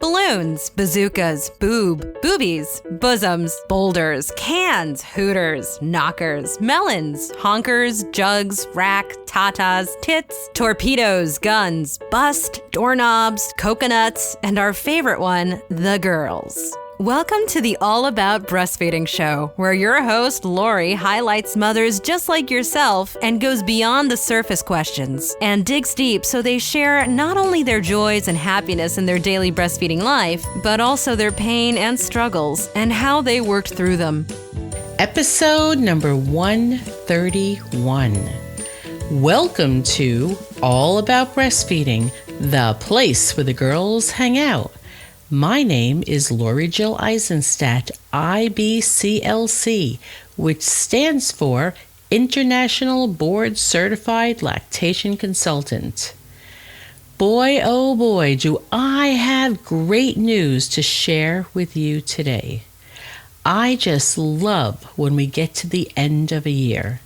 balloons, bazookas, boobies, bosoms, boulders, cans, hooters, knockers, melons, honkers, jugs, rack, tatas, tits, torpedoes, guns, bust, doorknobs, coconuts, and our favorite one, the girls. Welcome to the All About Breastfeeding show, where your host, Lori, highlights mothers just like yourself and goes beyond the surface questions and digs deep so they share not only their joys and happiness in their daily breastfeeding life, but also their pain and struggles and how they worked through them. Episode number 131. Welcome to All About Breastfeeding, the place where the girls hang out. My name is Lori Jill Eisenstadt, IBCLC, which stands for International Board Certified Lactation Consultant. Boy, oh boy, do I have great news to share with you today. I just love when we get to the end of a year.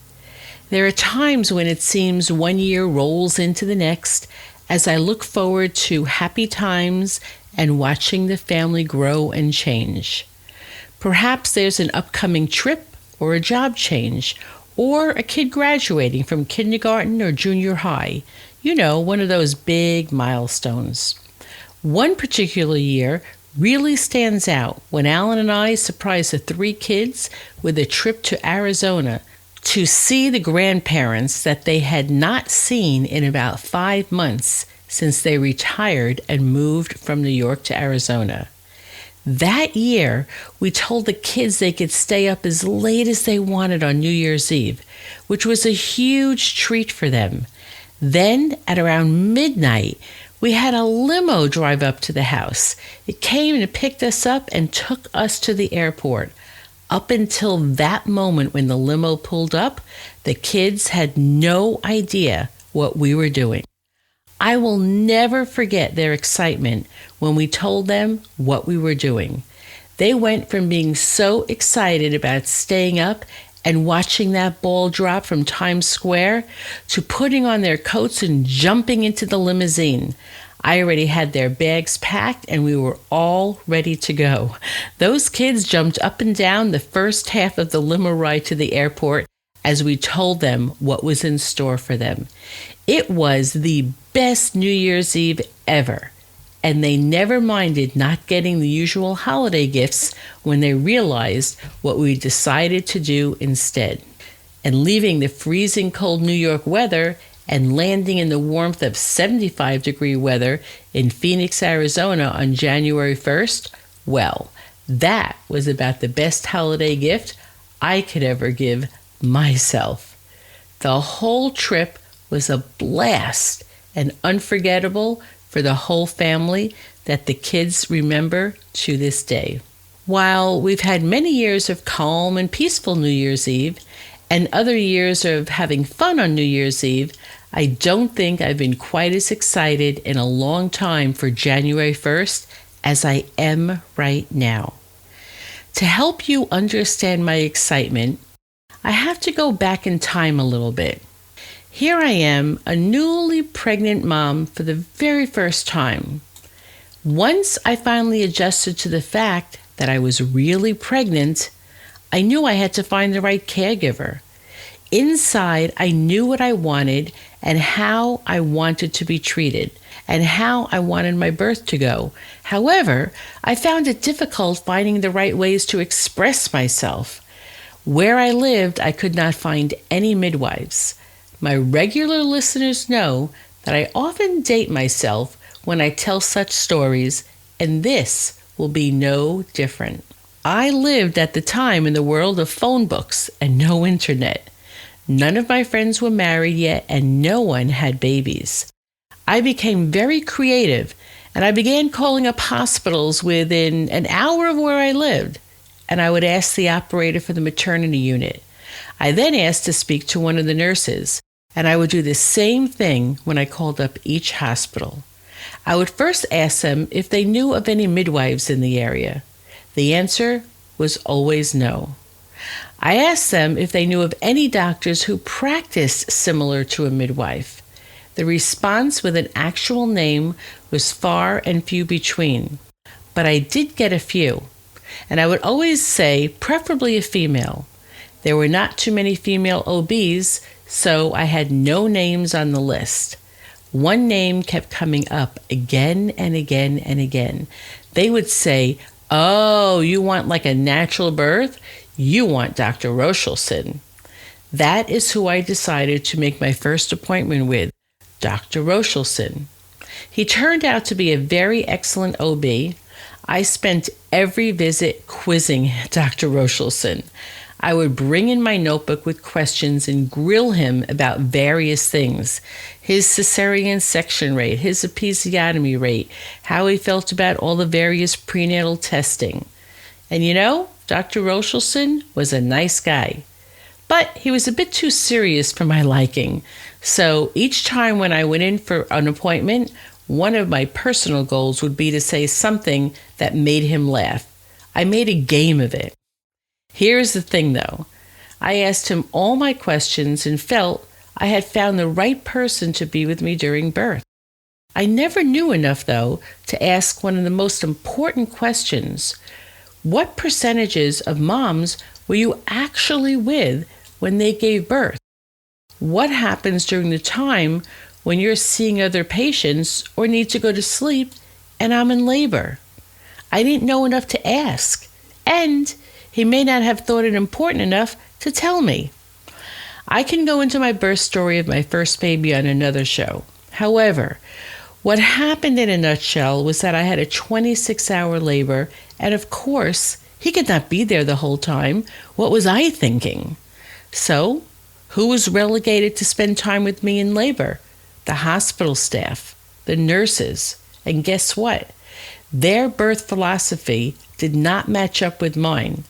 There are times when it seems one year rolls into the next as I look forward to happy times and watching the family grow and change. Perhaps there's an upcoming trip or a job change or a kid graduating from kindergarten or junior high. You know, one of those big milestones. One particular year really stands out when Alan and I surprised the 3 kids with a trip to Arizona to see the grandparents that they had not seen in about 5 months since they retired and moved from New York to Arizona. That year, we told the kids they could stay up as late as they wanted on New Year's Eve, which was a huge treat for them. Then, at around midnight, we had a limo drive up to the house. It came and picked us up and took us to the airport. Up until that moment when the limo pulled up, the kids had no idea what we were doing. I will never forget their excitement when we told them what we were doing. They went from being so excited about staying up and watching that ball drop from Times Square to putting on their coats and jumping into the limousine. I already had their bags packed and we were all ready to go. Those kids jumped up and down the first half of the limo ride to the airport as we told them what was in store for them. It was the best New Year's Eve ever, and they never minded not getting the usual holiday gifts when they realized what we decided to do instead. And leaving the freezing cold New York weather and landing in the warmth of 75-degree weather in Phoenix, Arizona on January 1st, well, that was about the best holiday gift I could ever give myself. The whole trip was a blast and unforgettable for the whole family that the kids remember to this day. While we've had many years of calm and peaceful New Year's Eve and other years of having fun on New Year's Eve, I don't think I've been quite as excited in a long time for January 1st as I am right now. To help you understand my excitement, I have to go back in time a little bit. Here I am, a newly pregnant mom for the very first time. Once I finally adjusted to the fact that I was really pregnant, I knew I had to find the right caregiver. Inside, I knew what I wanted and how I wanted to be treated and how I wanted my birth to go. However, I found it difficult finding the right ways to express myself. Where I lived, I could not find any midwives. My regular listeners know that I often date myself when I tell such stories, and this will be no different. I lived at the time in the world of phone books and no internet. None of my friends were married yet, and no one had babies. I became very creative, and I began calling up hospitals within an hour of where I lived, and I would ask the operator for the maternity unit. I then asked to speak to one of the nurses, and I would do the same thing when I called up each hospital. I would first ask them if they knew of any midwives in the area. The answer was always no. I asked them if they knew of any doctors who practiced similar to a midwife. The response with an actual name was far and few between. but I did get a few. And I would always say, preferably a female. There were not too many female OBs, so I had no names on the list. One name kept coming up again and again and again. They would say, "Oh, you want like a natural birth? You want Dr. Rochelson." That is who I decided to make my first appointment with, Dr. Rochelson. He turned out to be a very excellent OB. I spent every visit quizzing Dr. Rochelson. I would bring in my notebook with questions and grill him about various things. His cesarean section rate, his episiotomy rate, how he felt about all the various prenatal testing. And you know, Dr. Rochelson was a nice guy. But he was a bit too serious for my liking. So each time when I went in for an appointment, one of my personal goals would be to say something that made him laugh. I made a game of it. Here's the thing though. I asked him all my questions and felt I had found the right person to be with me during birth. I never knew enough though to ask one of the most important questions. What percentages of moms were you actually with when they gave birth? What happens during the time when you're seeing other patients or need to go to sleep and I'm in labor? I didn't know enough to ask, and he may not have thought it important enough to tell me. I can go into my birth story of my first baby on another show. However, what happened in a nutshell was that I had a 26-hour labor, and of course, he could not be there the whole time. What was I thinking? So, who was relegated to spend time with me in labor? The hospital staff, the nurses, and guess what? Their birth philosophy did not match up with mine.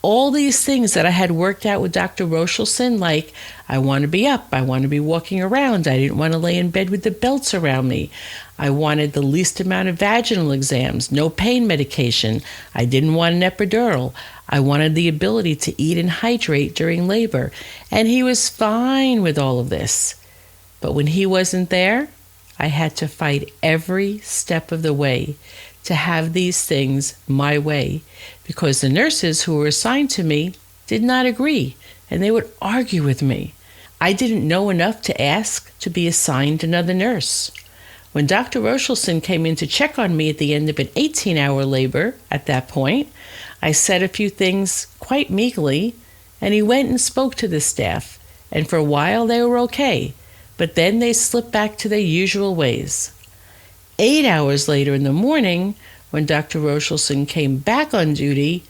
All these things that I had worked out with Dr. Rochelson, like I want to be up, I want to be walking around, I didn't want to lay in bed with the belts around me, I wanted the least amount of vaginal exams, no pain medication, I didn't want an epidural, I wanted the ability to eat and hydrate during labor, and he was fine with all of this. But when he wasn't there, I had to fight every step of the way to have these things my way, because the nurses who were assigned to me did not agree, and they would argue with me. I didn't know enough to ask to be assigned another nurse. When Dr. Rochelson came in to check on me at the end of an 18-hour labor, at that point, I said a few things quite meekly, and he went and spoke to the staff, and for a while they were okay, but then they slipped back to their usual ways. 8 hours later in the morning, when Dr. Rochelson came back on duty,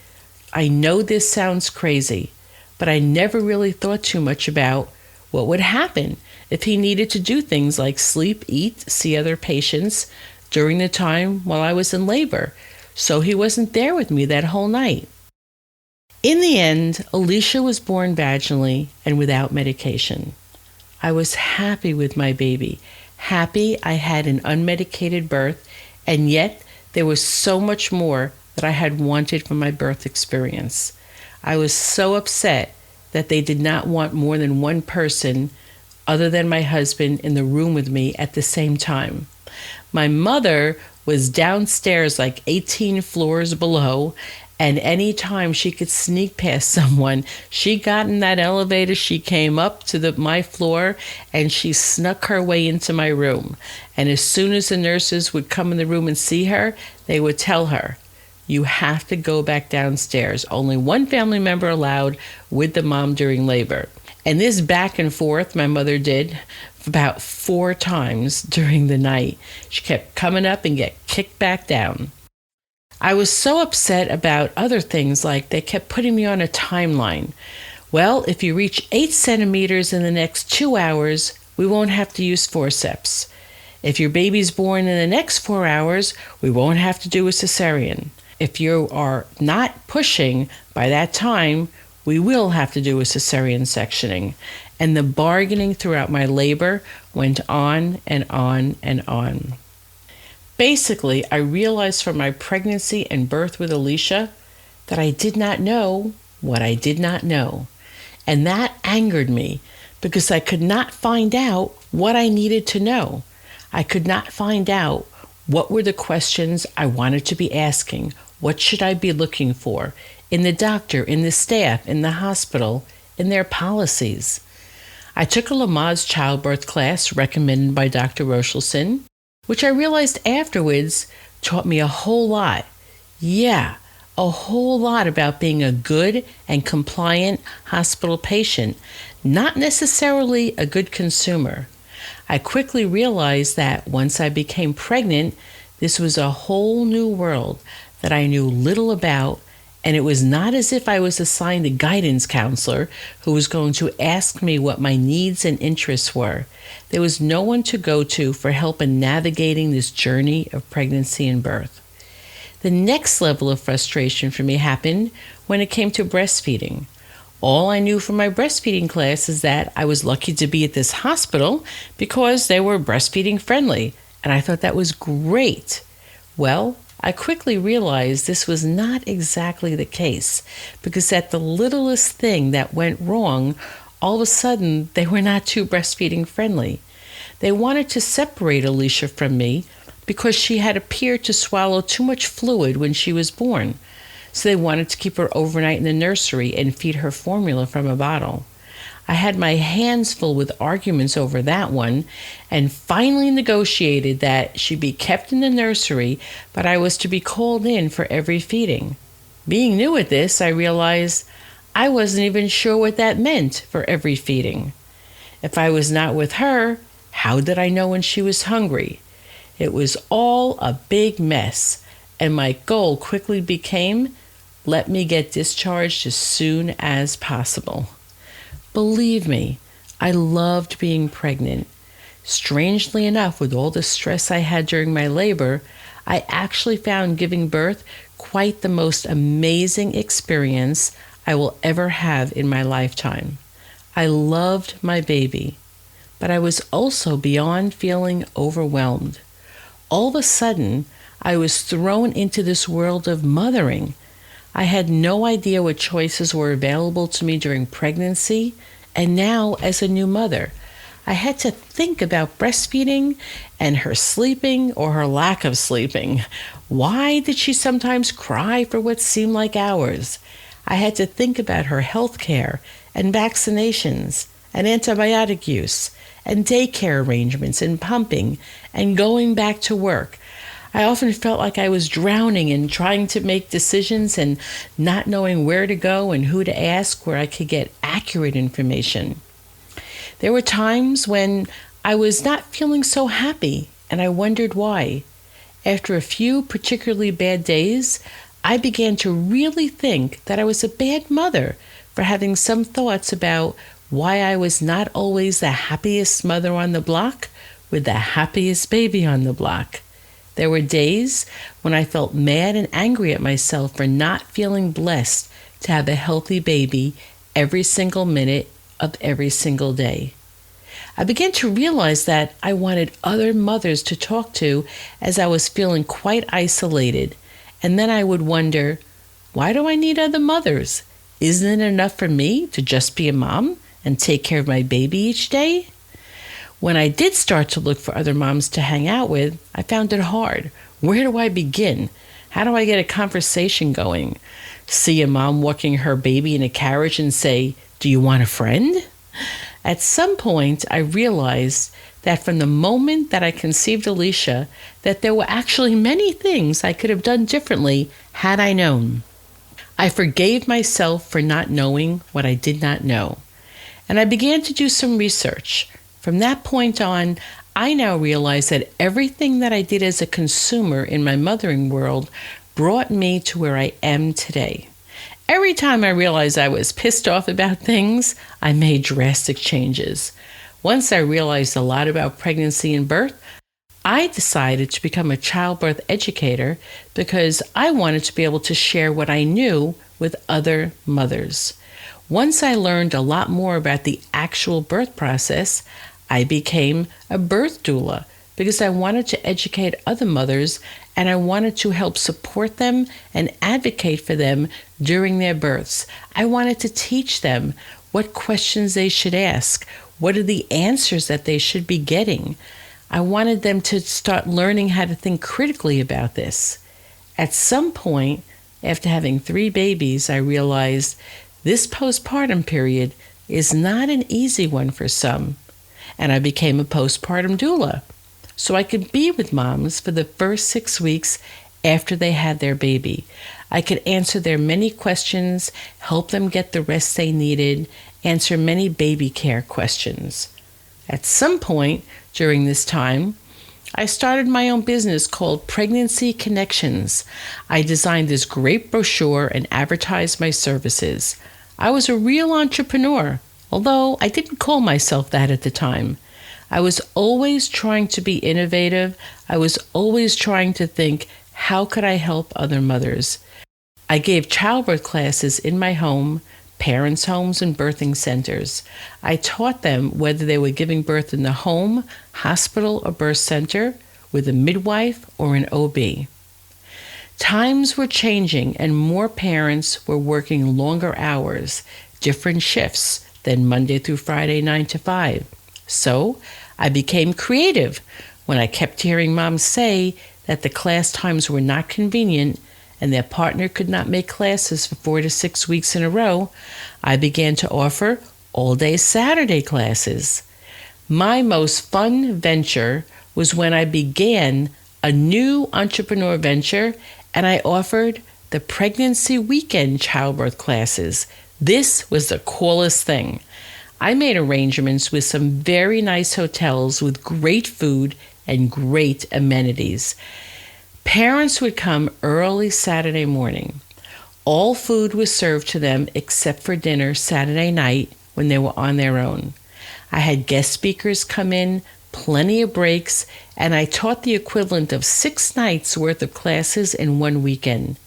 I know this sounds crazy, but I never really thought too much about what would happen if he needed to do things like sleep, eat, see other patients during the time while I was in labor, so he wasn't there with me that whole night. In the end, Alicia was born vaginally and without medication. I was happy with my baby, happy I had an unmedicated birth, and yet there was so much more that I had wanted from my birth experience. I was so upset that they did not want more than one person other than my husband in the room with me at the same time. My mother was downstairs like 18 floors below, and any time she could sneak past someone, she got in that elevator, she came up to my floor, and she snuck her way into my room. And as soon as the nurses would come in the room and see her, they would tell her, "You have to go back downstairs. Only one family member allowed with the mom during labor." And this back and forth my mother did about 4 times during the night. She kept coming up and get kicked back down. I was so upset about other things, like they kept putting me on a timeline. Well, if you reach 8 centimeters in the next 2 hours, we won't have to use forceps. If your baby's born in the next 4 hours, we won't have to do a cesarean. If you are not pushing by that time, we will have to do a cesarean sectioning. And the bargaining throughout my labor went on and on and on. Basically, I realized from my pregnancy and birth with Alicia that I did not know what I did not know. And that angered me because I could not find out what I needed to know. I could not find out What were the questions I wanted to be asking? What should I be looking for in the doctor, in the staff, in the hospital, in their policies? I took a Lamaze childbirth class recommended by Dr. Rochelson, which I realized afterwards taught me a whole lot. Yeah, a whole lot about being a good and compliant hospital patient, not necessarily a good consumer. I quickly realized that once I became pregnant, this was a whole new world that I knew little about, and it was not as if I was assigned a guidance counselor who was going to ask me what my needs and interests were. There was no one to go to for help in navigating this journey of pregnancy and birth. The next level of frustration for me happened when it came to breastfeeding. All I knew from my breastfeeding class is that I was lucky to be at this hospital because they were breastfeeding friendly, and I thought that was great. Well, I quickly realized this was not exactly the case, because at the littlest thing that went wrong, all of a sudden they were not too breastfeeding friendly. They wanted to separate Alicia from me because she had appeared to swallow too much fluid when she was born. So they wanted to keep her overnight in the nursery and feed her formula from a bottle. I had my hands full with arguments over that one, and finally negotiated that she be kept in the nursery, but I was to be called in for every feeding. Being new at this, I realized I wasn't even sure what that meant for every feeding. If I was not with her, how did I know when she was hungry? It was all a big mess, and my goal quickly became, let me get discharged as soon as possible. Believe me, I loved being pregnant. Strangely enough, with all the stress I had during my labor, I actually found giving birth quite the most amazing experience I will ever have in my lifetime. I loved my baby, but I was also beyond feeling overwhelmed. All of a sudden, I was thrown into this world of mothering. I had no idea what choices were available to me during pregnancy, and now as a new mother, I had to think about breastfeeding and her sleeping or her lack of sleeping. Why did she sometimes cry for what seemed like hours? I had to think about her health care and vaccinations and antibiotic use and daycare arrangements and pumping and going back to work. I often felt like I was drowning in trying to make decisions and not knowing where to go and who to ask where I could get accurate information. There were times when I was not feeling so happy, and I wondered why. After a few particularly bad days, I began to really think that I was a bad mother for having some thoughts about why I was not always the happiest mother on the block with the happiest baby on the block. There were days when I felt mad and angry at myself for not feeling blessed to have a healthy baby every single minute of every single day. I began to realize that I wanted other mothers to talk to as I was feeling quite isolated. And then I would wonder, why do I need other mothers? Isn't it enough for me to just be a mom and take care of my baby each day? When I did start to look for other moms to hang out with, I found it hard. Where do I begin? How do I get a conversation going? See a mom walking her baby in a carriage and say, "Do you want a friend?" At some point, I realized that from the moment that I conceived Alicia, that there were actually many things I could have done differently had I known. I forgave myself for not knowing what I did not know, and I began to do some research. From that point on, I now realize that everything that I did as a consumer in my mothering world brought me to where I am today. Every time I realized I was pissed off about things, I made drastic changes. Once I realized a lot about pregnancy and birth, I decided to become a childbirth educator because I wanted to be able to share what I knew with other mothers. Once I learned a lot more about the actual birth process, I became a birth doula because I wanted to educate other mothers and I wanted to help support them and advocate for them during their births. I wanted to teach them what questions they should ask, what are the answers that they should be getting. I wanted them to start learning how to think critically about this. At some point, after having 3 babies, I realized this postpartum period is not an easy one for some, and I became a postpartum doula, so I could be with moms for the first 6 weeks after they had their baby. I could answer their many questions, help them get the rest they needed, answer many baby care questions. At some point during this time, I started my own business called Pregnancy Connections. I designed this great brochure and advertised my services. I was a real entrepreneur, although I didn't call myself that at the time. I was always trying to be innovative. I was always trying to think, how could I help other mothers? I gave childbirth classes in my home, parents' homes, and birthing centers. I taught them whether they were giving birth in the home, hospital, or birth center, with a midwife or an OB. Times were changing and more parents were working longer hours, different shifts than Monday through Friday, 9 to 5. So I became creative. When I kept hearing moms say that the class times were not convenient and their partner could not make classes for 4 to 6 weeks in a row, I began to offer all-day Saturday classes. My most fun venture was when I began a new entrepreneur venture and I offered the pregnancy weekend childbirth classes. This was the coolest thing. I made arrangements with some very nice hotels with great food and great amenities. Parents would come early Saturday morning. All food was served to them except for dinner Saturday night when they were on their own. I had guest speakers come in, plenty of breaks, and I taught the equivalent of 6 nights worth of classes in one weekend.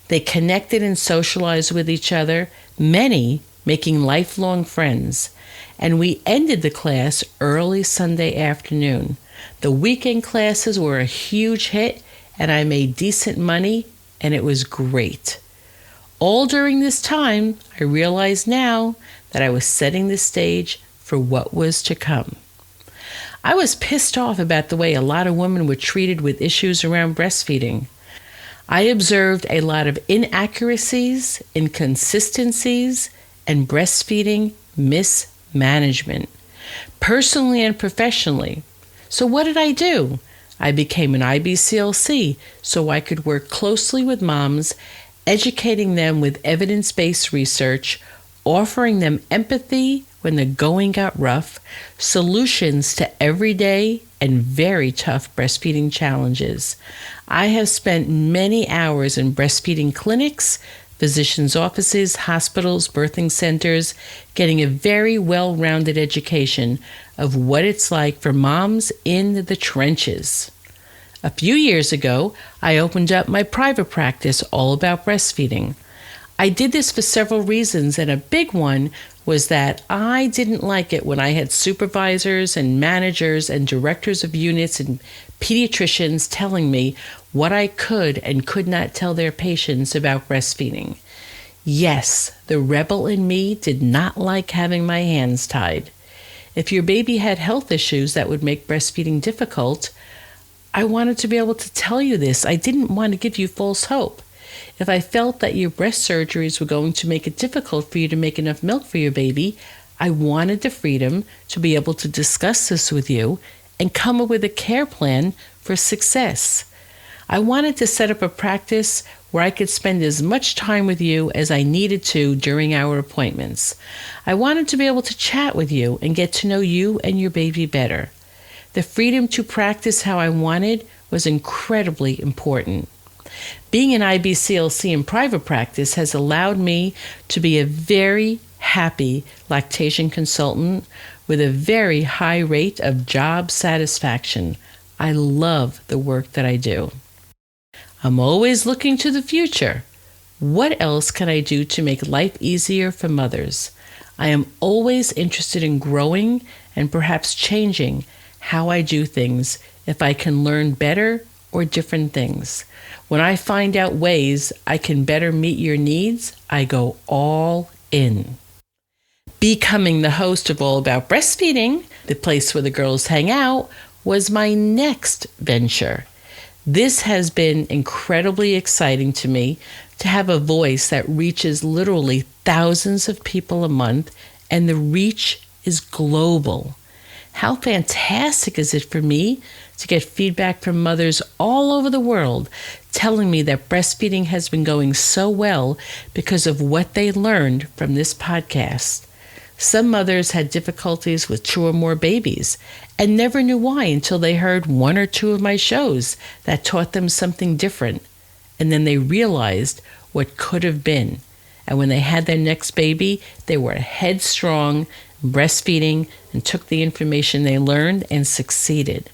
They connected and socialized with each other, many making lifelong friends, and we ended the class early Sunday afternoon. The weekend classes were a huge hit, and I made decent money, and it was great. All during this time, I realize now that I was setting the stage for what was to come. I was pissed off about the way a lot of women were treated with issues around breastfeeding. I observed a lot of inaccuracies, inconsistencies, and breastfeeding mismanagement, personally and professionally. So what did I do? I became an IBCLC so I could work closely with moms, educating them with evidence-based research, offering them empathy when the going got rough, solutions to everyday and very tough breastfeeding challenges. I have spent many hours in breastfeeding clinics, physicians' offices, hospitals, birthing centers, getting a very well-rounded education of what it's like for moms in the trenches. A few years ago, I opened up my private practice all about breastfeeding. I did this for several reasons, and a big one was that I didn't like it when I had supervisors and managers and directors of units and pediatricians telling me what I could and could not tell their patients about breastfeeding. Yes, the rebel in me did not like having my hands tied. If your baby had health issues that would make breastfeeding difficult, I wanted to be able to tell you this. I didn't want to give you false hope. If I felt that your breast surgeries were going to make it difficult for you to make enough milk for your baby, I wanted the freedom to be able to discuss this with you and come up with a care plan for success. I wanted to set up a practice where I could spend as much time with you as I needed to during our appointments. I wanted to be able to chat with you and get to know you and your baby better. The freedom to practice how I wanted was incredibly important. Being an IBCLC in private practice has allowed me to be a very happy lactation consultant with a very high rate of job satisfaction. I love the work that I do. I'm always looking to the future. What else can I do to make life easier for mothers? I am always interested in growing and perhaps changing how I do things if I can learn better or different things. When I find out ways I can better meet your needs, I go all in. Becoming the host of All About Breastfeeding, the place where the girls hang out, was my next venture. This has been incredibly exciting to me to have a voice that reaches literally thousands of people a month, and the reach is global. How fantastic is it for me to get feedback from mothers all over the world telling me that breastfeeding has been going so well because of what they learned from this podcast. Some mothers had difficulties with 2 or more babies and never knew why until they heard 1 or 2 of my shows that taught them something different. And then they realized what could have been. And when they had their next baby, they were headstrong, breastfeeding, and took the information they learned and succeeded.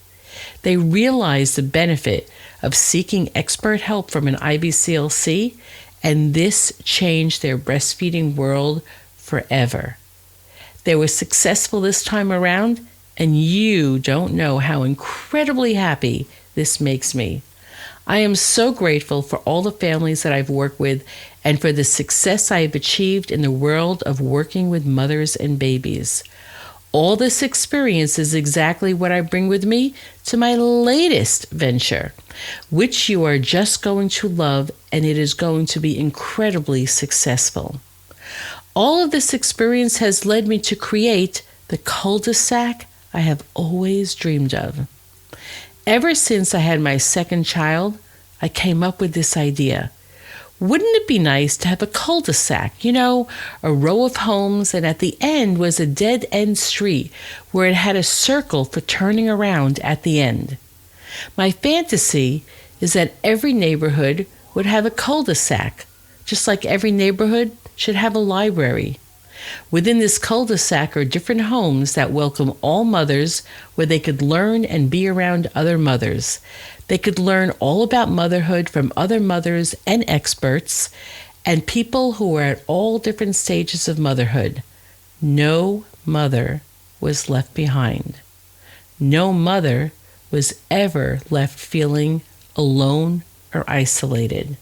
They realized the benefit of seeking expert help from an IBCLC, and this changed their breastfeeding world forever. They were successful this time around, and you don't know how incredibly happy this makes me. I am so grateful for all the families that I've worked with and for the success I have achieved in the world of working with mothers and babies. All this experience is exactly what I bring with me to my latest venture, which you are just going to love, and it is going to be incredibly successful. All of this experience has led me to create the cul-de-sac I have always dreamed of. Ever since I had my second child, I came up with this idea. Wouldn't it be nice to have a cul-de-sac, a row of homes, and at the end was a dead-end street where it had a circle for turning around at the end. My fantasy is that every neighborhood would have a cul-de-sac, just like every neighborhood should have a library. Within this cul-de-sac are different homes that welcome all mothers, where they could learn and be around other mothers. They could learn all about motherhood from other mothers and experts and people who are at all different stages of motherhood. No mother was left behind. No mother was ever left feeling alone or isolated.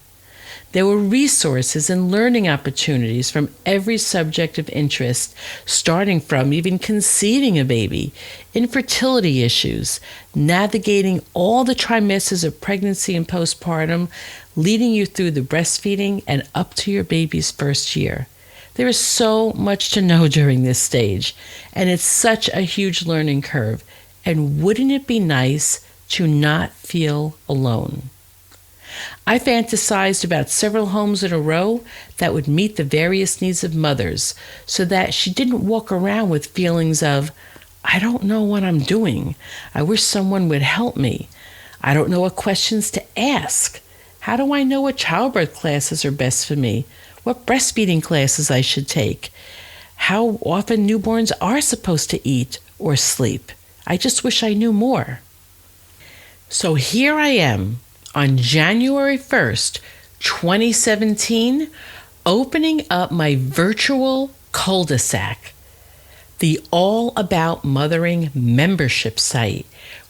There were resources and learning opportunities from every subject of interest, starting from even conceiving a baby, infertility issues, navigating all the trimesters of pregnancy and postpartum, leading you through the breastfeeding and up to your baby's first year. There is so much to know during this stage, and it's such a huge learning curve. And wouldn't it be nice to not feel alone? I fantasized about several homes in a row that would meet the various needs of mothers so that she didn't walk around with feelings of, I don't know what I'm doing. I wish someone would help me. I don't know what questions to ask. How do I know what childbirth classes are best for me? What breastfeeding classes I should take? How often newborns are supposed to eat or sleep? I just wish I knew more. So here I am, on January 1st, 2017, opening up my virtual cul-de-sac, the All About Mothering membership site,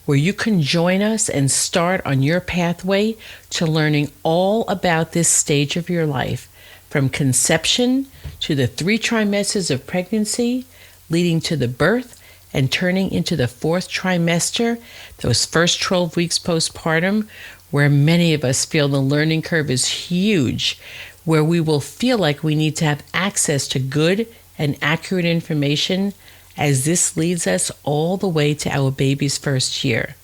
where you can join us and start on your pathway to learning all about this stage of your life, from conception to the 3 trimesters of pregnancy, leading to the birth and turning into the 4th trimester, those first 12 weeks postpartum, where many of us feel the learning curve is huge, where we will feel like we need to have access to good and accurate information, as this leads us all the way to our baby's first year.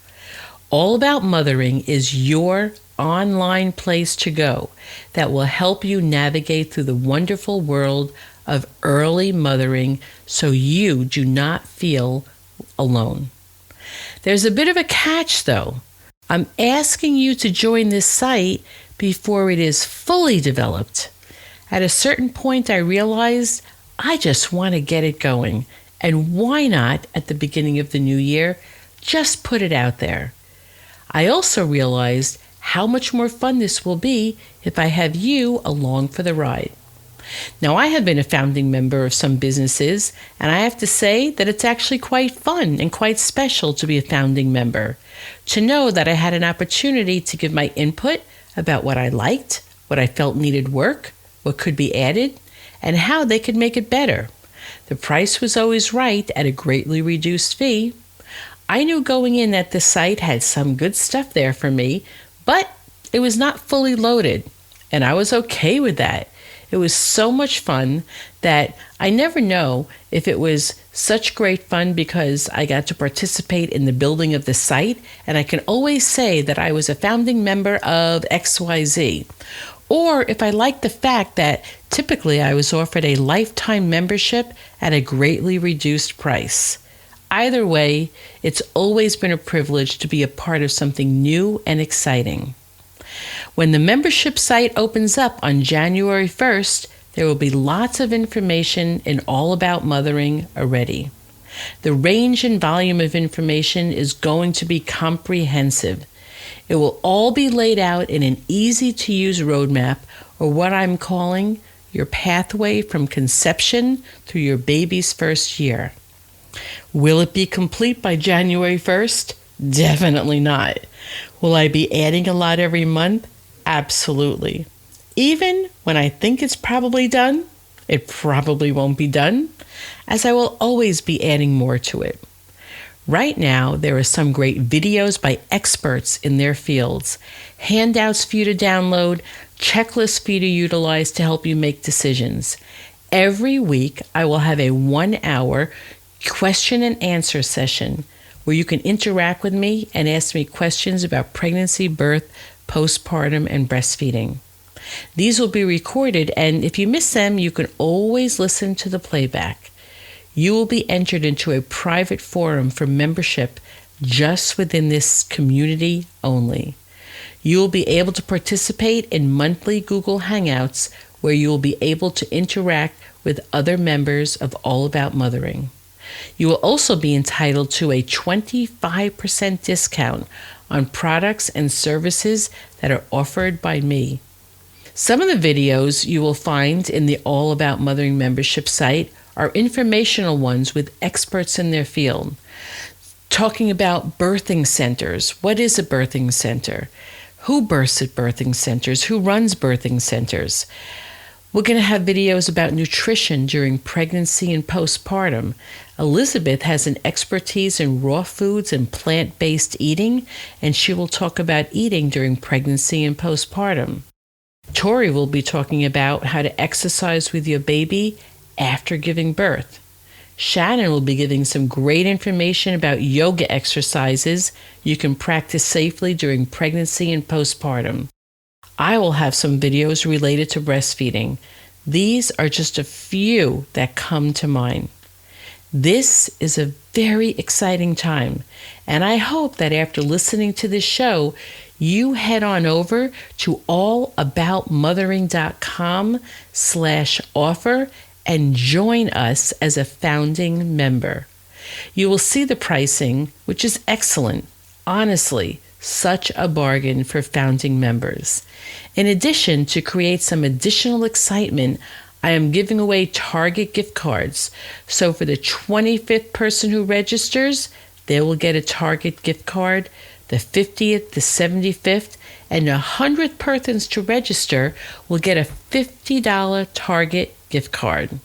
All About Mothering is your online place to go that will help you navigate through the wonderful world of early mothering so you do not feel alone. There's a bit of a catch, though. I'm asking you to join this site before it is fully developed. At a certain point, I realized I just want to get it going. And why not, at the beginning of the new year, just put it out there? I also realized how much more fun this will be if I have you along for the ride. Now, I have been a founding member of some businesses, and I have to say that it's actually quite fun and quite special to be a founding member. To know that I had an opportunity to give my input about what I liked, what I felt needed work, what could be added, and how they could make it better. The price was always right at a greatly reduced fee. I knew going in that the site had some good stuff there for me, but it was not fully loaded, and I was okay with that. It was so much fun that I never know if it was such great fun because I got to participate in the building of the site, and I can always say that I was a founding member of XYZ. Or if I liked the fact that typically I was offered a lifetime membership at a greatly reduced price. Either way, it's always been a privilege to be a part of something new and exciting. When the membership site opens up on January 1st, there will be lots of information in All About Mothering already. The range and volume of information is going to be comprehensive. It will all be laid out in an easy-to-use roadmap, or what I'm calling your pathway from conception through your baby's first year. Will it be complete by January 1st? Definitely not. Will I be adding a lot every month? Absolutely. Even when I think it's probably done, it probably won't be done, as I will always be adding more to it. Right now, there are some great videos by experts in their fields, handouts for you to download, checklists for you to utilize to help you make decisions. Every week, I will have a 1-hour question and answer session where you can interact with me and ask me questions about pregnancy, birth, postpartum, and breastfeeding. These will be recorded, and if you miss them, you can always listen to the playback. You will be entered into a private forum for membership just within this community only. You will be able to participate in monthly Google Hangouts where you will be able to interact with other members of All About Mothering. You will also be entitled to a 25% discount on products and services that are offered by me. Some of the videos you will find in the All About Mothering membership site are informational ones with experts in their field, talking about birthing centers. What is a birthing center? Who births at birthing centers? Who runs birthing centers? We're going to have videos about nutrition during pregnancy and postpartum. Elizabeth has an expertise in raw foods and plant-based eating, and she will talk about eating during pregnancy and postpartum. Tori will be talking about how to exercise with your baby after giving birth. Shannon will be giving some great information about yoga exercises you can practice safely during pregnancy and postpartum. I will have some videos related to breastfeeding. These are just a few that come to mind. This is a very exciting time, and I hope that after listening to this show, you head on over to allaboutmothering.com/offer and join us as a founding member. You will see the pricing, which is excellent. Honestly, such a bargain for founding members. In addition, to create some additional excitement, I am giving away Target gift cards. So for the 25th person who registers, they will get a Target gift card. The 50th, the 75th, and the 100th persons to register will get a $50 Target gift card.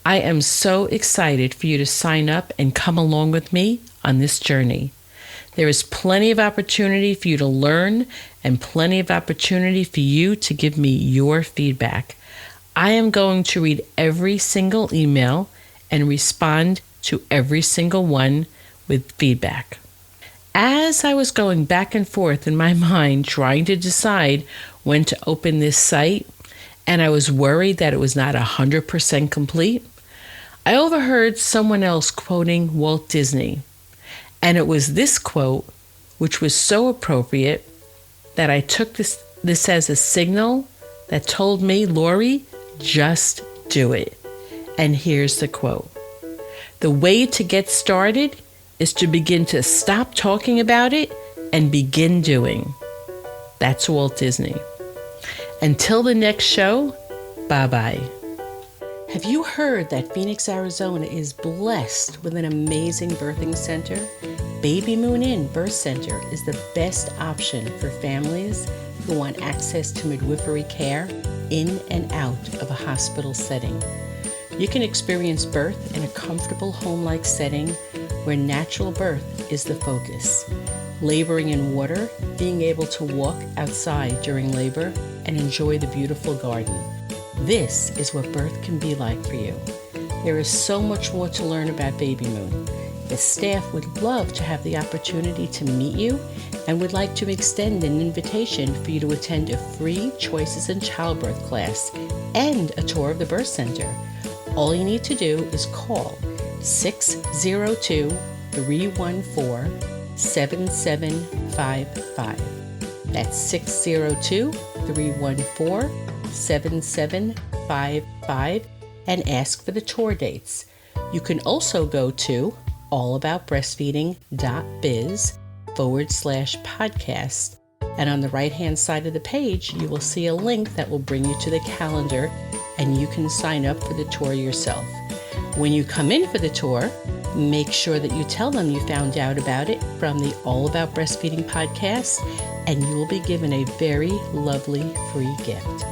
I am so excited for you to sign up and come along with me on this journey. There is plenty of opportunity for you to learn and plenty of opportunity for you to give me your feedback. I am going to read every single email and respond to every single one with feedback. As I was going back and forth in my mind trying to decide when to open this site, and I was worried that it was not 100% complete, I overheard someone else quoting Walt Disney. And it was this quote, which was so appropriate, that I took this as a signal that told me, Lori, just do it. And here's the quote. The way to get started is to begin to stop talking about it and begin doing. That's Walt Disney. Until the next show, bye-bye. Have you heard that Phoenix, Arizona is blessed with an amazing birthing center? Baby Moon Inn Birth Center is the best option for families who want access to midwifery care in and out of a hospital setting. You can experience birth in a comfortable home-like setting where natural birth is the focus. Laboring in water, being able to walk outside during labor and enjoy the beautiful garden. This is what birth can be like for you. There is so much more to learn about Baby Moon. The staff would love to have the opportunity to meet you and would like to extend an invitation for you to attend a free Choices in Childbirth class and a tour of the birth center. All you need to do is call 602-314-7755. That's 602-314-7755 and ask for the tour dates. You can also go to allaboutbreastfeeding.biz/podcast. And on the right-hand side of the page, you will see a link that will bring you to the calendar and you can sign up for the tour yourself. When you come in for the tour, make sure that you tell them you found out about it from the All About Breastfeeding podcast, and you will be given a very lovely free gift.